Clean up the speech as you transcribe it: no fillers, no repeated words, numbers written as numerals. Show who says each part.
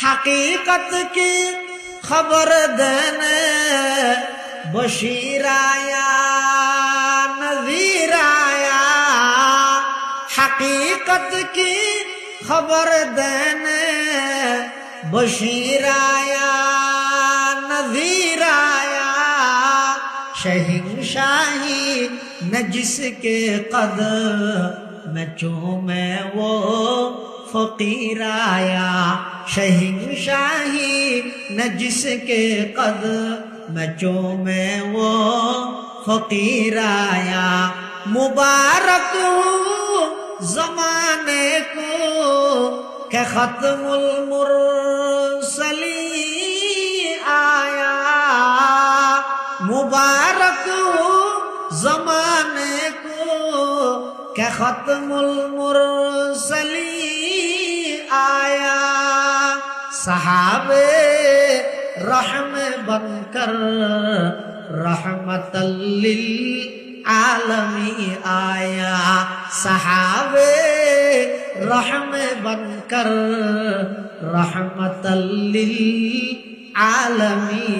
Speaker 1: हकीकत की खबर देने बशीर आया नज़ीर आया। हकीकत की खबर देने बशीर आया नज़ीर आया। शहंशाही न जिसके कदम में चूमे वो फकीर आया। शहंशाही न जिसके कदम में चूमे वो फकीर आया। मुबारक हो ज़माने को के खत्मुल मुरसली आया। मुबारक हो ज़माने को के खत्मुल मुरसली आया। सहाबे रहम बनकर रहमतल लिल आलमी आया। सहाबे रहम बनकर रहमतल लिल आलमी।